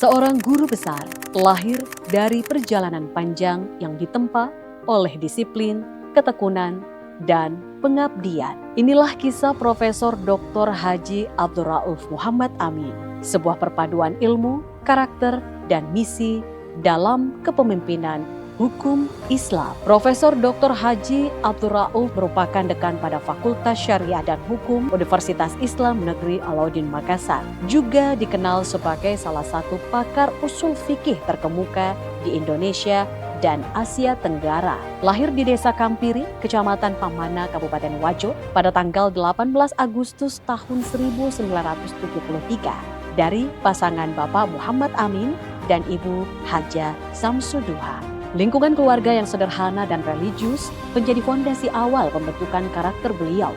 Seorang guru besar lahir dari perjalanan panjang yang ditempa oleh disiplin, ketekunan, dan pengabdian. Inilah kisah Profesor Dr. Haji Abdurrauf Muhammad Amin, sebuah perpaduan ilmu, karakter, dan misi dalam kepemimpinan hukum Islam. Profesor Dr. Haji Abdurrauf merupakan dekan pada Fakultas Syariah dan Hukum Universitas Islam Negeri Alauddin Makassar. Juga dikenal sebagai salah satu pakar usul fikih terkemuka di Indonesia dan Asia Tenggara. Lahir di Desa Kampiri, Kecamatan Pamana, Kabupaten Wajo pada tanggal 18 Agustus tahun 1973 dari pasangan Bapak Muhammad Amin dan Ibu Haja Samsuduha. Lingkungan keluarga yang sederhana dan religius menjadi fondasi awal pembentukan karakter beliau.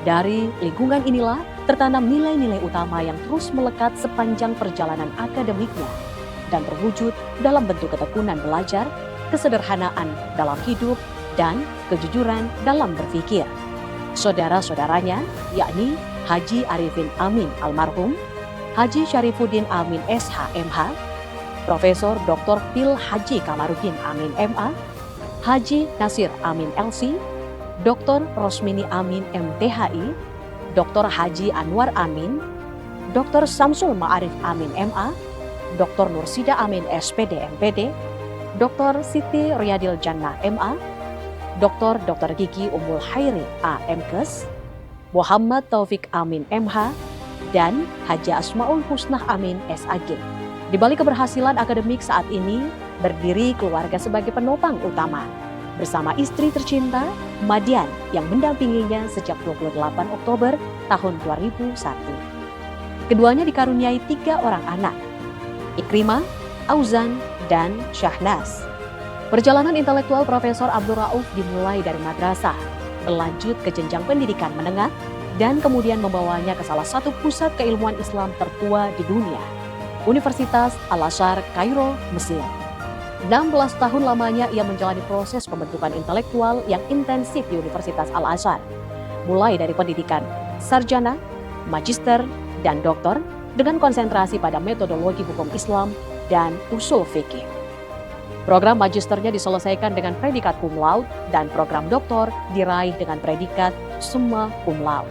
Dari lingkungan inilah tertanam nilai-nilai utama yang terus melekat sepanjang perjalanan akademiknya dan terwujud dalam bentuk ketekunan belajar, kesederhanaan dalam hidup, dan kejujuran dalam berpikir. Saudara-saudaranya yakni Haji Arifin Amin almarhum, Haji Syarifuddin Amin SH.MH, Profesor Dr. Pil Haji Kamarudin Amin MA, Haji Nasir Amin LC, Dr. Rosmini Amin MTHI, Dr. Haji Anwar Amin, Dr. Samsul Ma'arif Amin MA, Dr. Nursida Amin SPD MPD, Dr. Siti Riyadil Jannah MA, Dr. Gigi Umul Hairi AMKes, Muhammad Taufik Amin MH, dan Haji Asmaul Husnah Amin SAG. Di balik keberhasilan akademik saat ini, berdiri keluarga sebagai penopang utama, bersama istri tercinta, Madian, yang mendampinginya sejak 28 Oktober tahun 2001. Keduanya dikaruniai 3 orang anak, Ikrimah, Auzan, dan Syahnas. Perjalanan intelektual Profesor Abdurrauf dimulai dari madrasah, berlanjut ke jenjang pendidikan menengah, dan kemudian membawanya ke salah satu pusat keilmuan Islam tertua di dunia, Universitas Al-Azhar, Kairo, Mesir. 16 tahun lamanya ia menjalani proses pembentukan intelektual yang intensif di Universitas Al-Azhar, mulai dari pendidikan sarjana, magister, dan doktor, dengan konsentrasi pada metodologi hukum Islam dan usul fikih. Program magisternya diselesaikan dengan predikat cum laude dan program doktor diraih dengan predikat summa cum laude.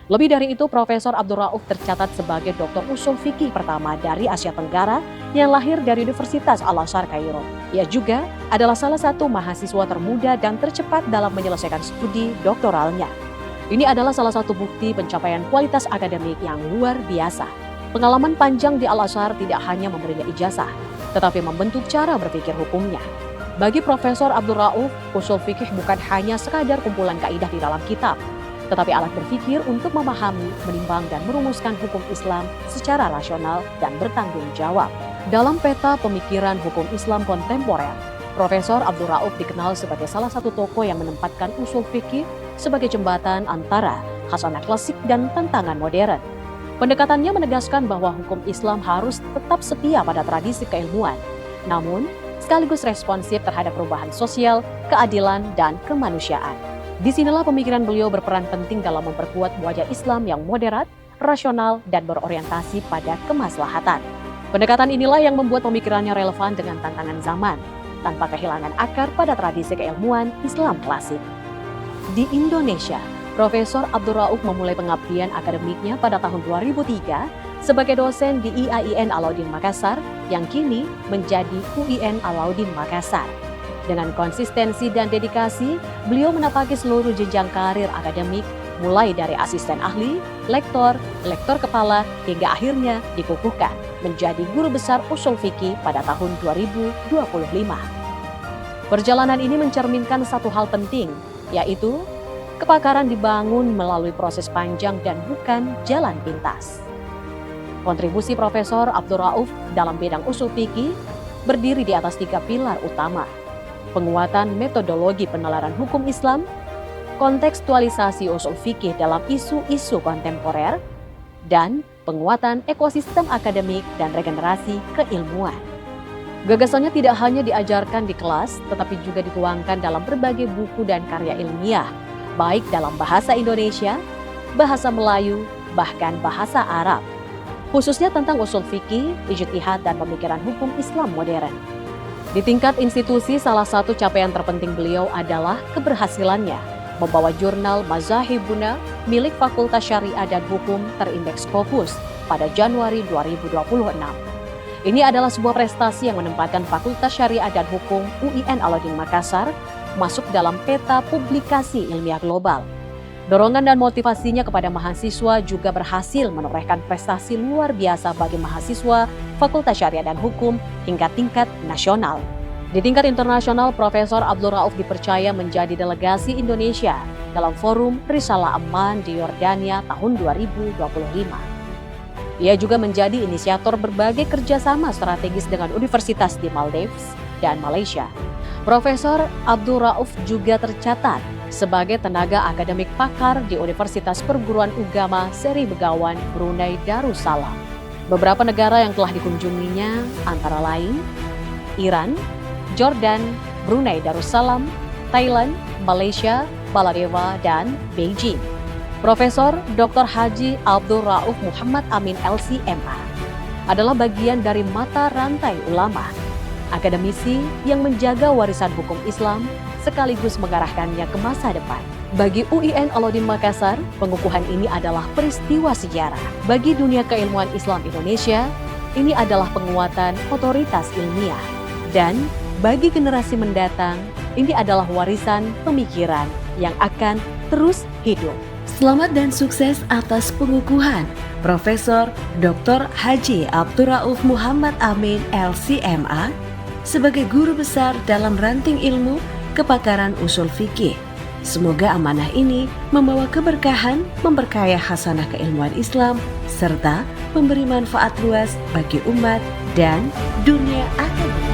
Lebih dari itu, Profesor Abdurrauf tercatat sebagai doktor usul fikih pertama dari Asia Tenggara yang lahir dari Universitas Al-Azhar Kairo. Ia juga adalah salah satu mahasiswa termuda dan tercepat dalam menyelesaikan studi doktoralnya. Ini adalah salah satu bukti pencapaian kualitas akademik yang luar biasa. Pengalaman panjang di Al-Azhar tidak hanya memberinya ijazah, tetapi membentuk cara berpikir hukumnya. Bagi Profesor Abdurrauf, usul fikih bukan hanya sekadar kumpulan kaidah di dalam kitab, tetapi alat berpikir untuk memahami, menimbang, dan merumuskan hukum Islam secara rasional dan bertanggung jawab. Dalam peta pemikiran hukum Islam kontemporer, Profesor Abdurrauf dikenal sebagai salah satu tokoh yang menempatkan usul fikih sebagai jembatan antara khasanah klasik dan tantangan modern. Pendekatannya menegaskan bahwa hukum Islam harus tetap setia pada tradisi keilmuan, namun sekaligus responsif terhadap perubahan sosial, keadilan, dan kemanusiaan. Disinilah pemikiran beliau berperan penting dalam memperkuat wajah Islam yang moderat, rasional, dan berorientasi pada kemaslahatan. Pendekatan inilah yang membuat pemikirannya relevan dengan tantangan zaman, tanpa kehilangan akar pada tradisi keilmuan Islam klasik. Di Indonesia, Profesor Abdurrauf memulai pengabdian akademiknya pada tahun 2003 sebagai dosen di IAIN Alauddin Makassar yang kini menjadi UIN Alauddin Makassar. Dengan konsistensi dan dedikasi, beliau menapaki seluruh jenjang karir akademik, mulai dari asisten ahli, lektor, lektor kepala, hingga akhirnya dikukuhkan menjadi guru besar usul fikih pada tahun 2025. Perjalanan ini mencerminkan satu hal penting, yaitu kepakaran dibangun melalui proses panjang dan bukan jalan pintas. Kontribusi Profesor Abdurrauf dalam bidang usul fikih berdiri di atas 3 pilar utama: penguatan metodologi penalaran hukum Islam, kontekstualisasi usul fikih dalam isu-isu kontemporer, dan penguatan ekosistem akademik dan regenerasi keilmuan. Gagasannya tidak hanya diajarkan di kelas, tetapi juga dituangkan dalam berbagai buku dan karya ilmiah, baik dalam bahasa Indonesia, bahasa Melayu, bahkan bahasa Arab. khususnya tentang usul fikih, ijtihad, dan pemikiran hukum Islam modern. Di tingkat institusi, salah satu capaian terpenting beliau adalah keberhasilannya membawa jurnal Mazahibuna milik Fakultas Syariah dan Hukum terindeks Scopus pada Januari 2026. Ini adalah sebuah prestasi yang menempatkan Fakultas Syariah dan Hukum UIN Alauddin Makassar masuk dalam peta publikasi ilmiah global. Dorongan dan motivasinya kepada mahasiswa juga berhasil menorehkan prestasi luar biasa bagi mahasiswa Fakultas Syariah dan Hukum hingga tingkat nasional. Di tingkat internasional, Profesor Abdul Rauf dipercaya menjadi delegasi Indonesia dalam forum Risalah Amman di Yordania tahun 2025. Ia juga menjadi inisiator berbagai kerjasama strategis dengan universitas di Maldives dan Malaysia. Profesor Abdul Rauf juga tercatat sebagai tenaga akademik pakar di Universitas Perguruan Ugama Seri Begawan Brunei Darussalam. Beberapa negara yang telah dikunjunginya antara lain Iran, Jordan, Brunei Darussalam, Thailand, Malaysia, Maldives, dan Beijing. Profesor Dr. Haji Abdul Rauf Muhammad Amin LC.MA adalah bagian dari mata rantai ulama, akademisi yang menjaga warisan hukum Islam sekaligus mengarahkannya ke masa depan. Bagi UIN Alauddin Makassar, pengukuhan ini adalah peristiwa sejarah. Bagi dunia keilmuan Islam Indonesia, ini adalah penguatan otoritas ilmiah. Dan bagi generasi mendatang, ini adalah warisan pemikiran yang akan terus hidup. Selamat dan sukses atas pengukuhan Profesor Dr. Haji Abdul Rauf Muhammad Amin LC.MA sebagai guru besar dalam ranting ilmu kepakaran usul fikih. Semoga amanah ini membawa keberkahan, memperkaya hasanah keilmuan Islam, serta memberi manfaat luas bagi umat dan dunia akhirat.